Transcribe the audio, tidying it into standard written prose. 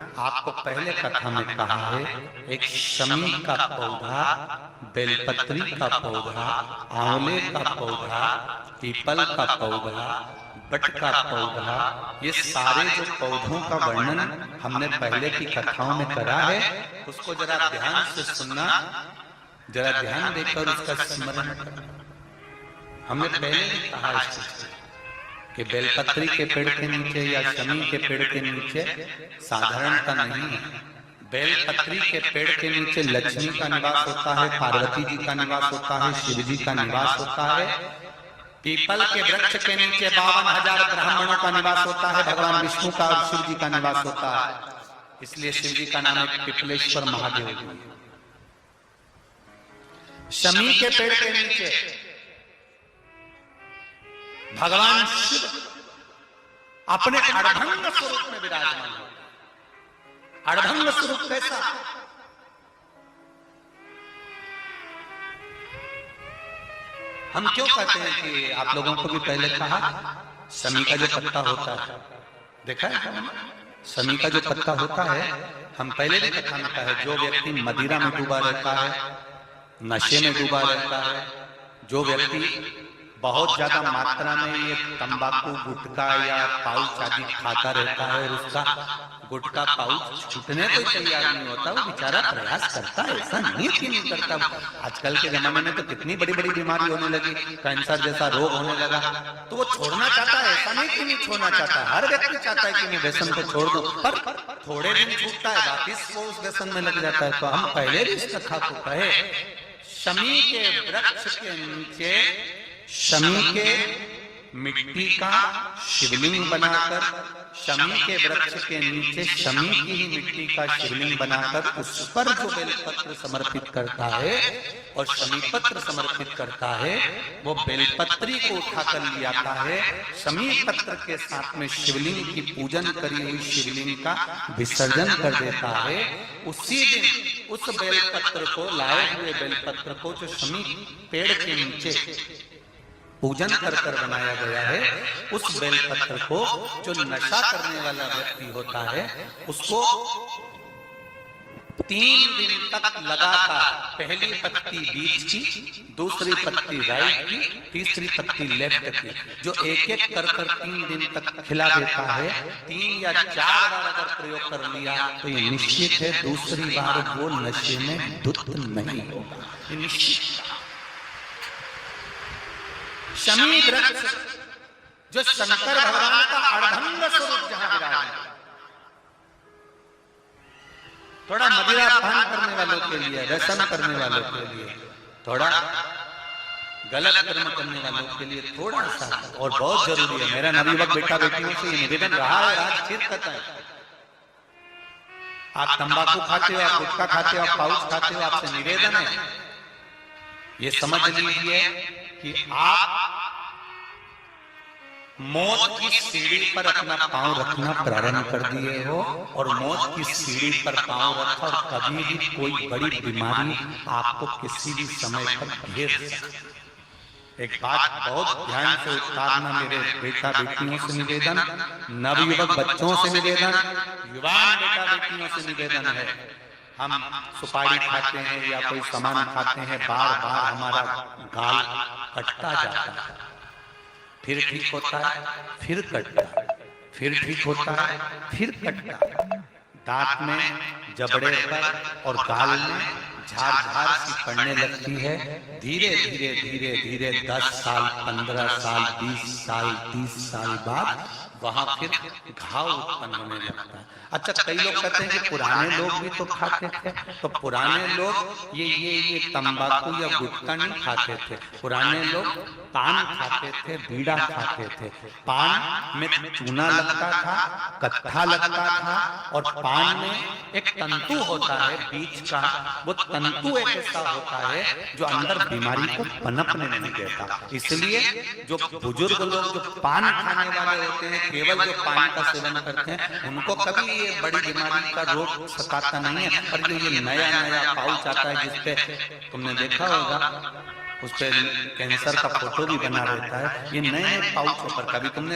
आपको पहले कथा में कहा है, एक शमी का पौधा, बेलपत्री का पौधा, आंवले का पौधा, पीपल का पौधा, बट का पौधा, ये सारे जो पौधों का वर्णन हमने पहले की कथाओं में करा है, उसको जरा ध्यान से सुनना, जरा ध्यान देकर उसका स्मरण करना। हमने पहले भी कहा है कि बेलपत्री के पेड़ के नीचे या शमी के पेड़ के नीचे साधारणता नहीं है। बेलपत्री के पेड़ के नीचे लक्ष्मी का निवास होता है, पार्वती जी का निवास होता है, शिव जी का निवास होता है। पीपल के वृक्ष के नीचे 52,000 ब्राह्मणों का निवास होता है, भगवान विष्णु का और शिव जी का निवास होता है। इसलिए शिव जी का नाम है पिपलेश्वर महादेव। शमी के पेड़ के नीचे भगवान शिव अपने अर्धंग स्वरूप में विराजमान हो। अर्धंग स्वरूप कैसा? हम क्यों कहते हैं कि आप लोगों को भी पहले कहा, शमी का जो पत्ता होता है, देखा है शमी का जो पत्ता होता है, हम पहले भी कथा में कहा है, जो व्यक्ति मदिरा में डूबा रहता है, नशे में डूबा रहता है, जो व्यक्ति बहुत ज्यादा मात्रा में ये तंबाकू, गुटखा या पाउच आदि खाता रहता है और उसका गुटखा पाउच छूटने को तैयार नहीं होता, वो बेचारा प्रयास करता है, ऐसा नहीं कि नहीं करता। आजकल के जमाने में तो कितनी बड़ी बड़ी बीमारी होने लगी, कैंसर जैसा रोग होने लगा, तो वो छोड़ना चाहता है, ऐसा नहीं कि नहीं छोड़ना चाहता। हर व्यक्ति चाहता है कि मैं व्यसन को छोड़ दूं, पर थोड़े दिन छूटता है, वापिस वो उस व्यसन में लग जाता है। तो हम पहले भी इस कथा को कहे, शमी के वृक्ष के नीचे शमी के मिट्टी का शिवलिंग बनाकर, शमी के वृक्ष के नीचे शमी की ही मिट्टी का शिवलिंग बनाकर उस पर जो बेलपत्र समर्पित करता है और शमी पत्र समर्पित करता है, वो बेलपत्री को उठाकर ले आता है, शमी पत्र के साथ में शिवलिंग की पूजन करी हुई शिवलिंग का विसर्जन कर देता है। उसी दिन उस बेलपत्र को, लाए हुए बेलपत्र को जो शमी पेड़ के नीचे पूजन कर कर बनाया गया है, उस बेलपत्र को जो नशा करने वाला व्यक्ति होता है, उसको 3 दिन तक लगातार पहली पत्ती बीच की, दूसरी पत्ती राइट की, तीसरी पत्ती लेफ्ट की, जो एक एक कर 3 दिन तक खिला देता है। 3 या 4 बार अगर प्रयोग कर लिया तो ये निश्चित है दूसरी बार वो नशे में धुत नहीं होगा, ये निश्चित। शमी वृक्ष जो शंकर भगवान का अर्धंग स्वरूप जहां विराजमान, थोड़ा मदिरा पान करने वालों के लिए, व्यसन करने वालों के लिए, थोड़ा गलत कर्म करने वालों के लिए थोड़ा सा और बहुत जरूरी है। मेरा नवयुवक बेटा बेटियों से ये निवेदन रहा है, आज फिर कहता है, आप तंबाकू खाते हो, आप गुटखा खाते हो, आप पाउच खाते हो, आपसे निवेदन है, ये समझ लीजिए कि आप मौत की सीढ़ी पर अपना पांव रखना प्रारंभ कर दिए हो और मौत की सीढ़ी पर पांव रखा और कभी भी कोई बड़ी बीमारी आपको किसी भी समय पर घेर सकती। एक बात बहुत ध्यान से उतारना, मेरे बेटा बेटियों से निवेदन, नवयुवक बच्चों से निवेदन, युवान बेटा बेटियों से निवेदन है, हम सुपारी खाते हैं या कोई सामान खाते हैं, बार बार हमारा गाल कटता जाता है, फिर ठीक होता है, फिर कटता है, फिर ठीक होता है, फिर कटता है, दांत में, जबड़े पर और गाल में झार सी पड़ने लगती है। धीरे धीरे धीरे धीरे 10 साल, 15 साल, 20 साल, 30 साल बाद वहां फिर घाव उत्पन्न होने लगता है। अच्छा, कई लोग कहते हैं कि पुराने लोग भी तो खाते थे, तो पुराने लोग ये तंबाकू या गुटखा नहीं खाते थे, पुराने लोग पान खाते थे, बीड़ा खाते थे। पान में चूना लगता था, कत्था लगता था, और पान में एक तंतु होता है बीच का, वो तंतु एक ऐसा होता है जो अंदर बीमारी को पनपने नहीं देता। इसलिए जो बुजुर्ग लोग जो पान खाने वाले होते हैं, केवल जो पान का सेवन करते हैं, उनको कभी ये बड़ी बीमारी का रोग सताता नहीं है। और जो ये नया नया पाउच आता है जिसपे तुमने देखा होगा, उस पे कैंसर का फोटो भी बना रहता है, ये नए नए पाउच पर कभी तुमने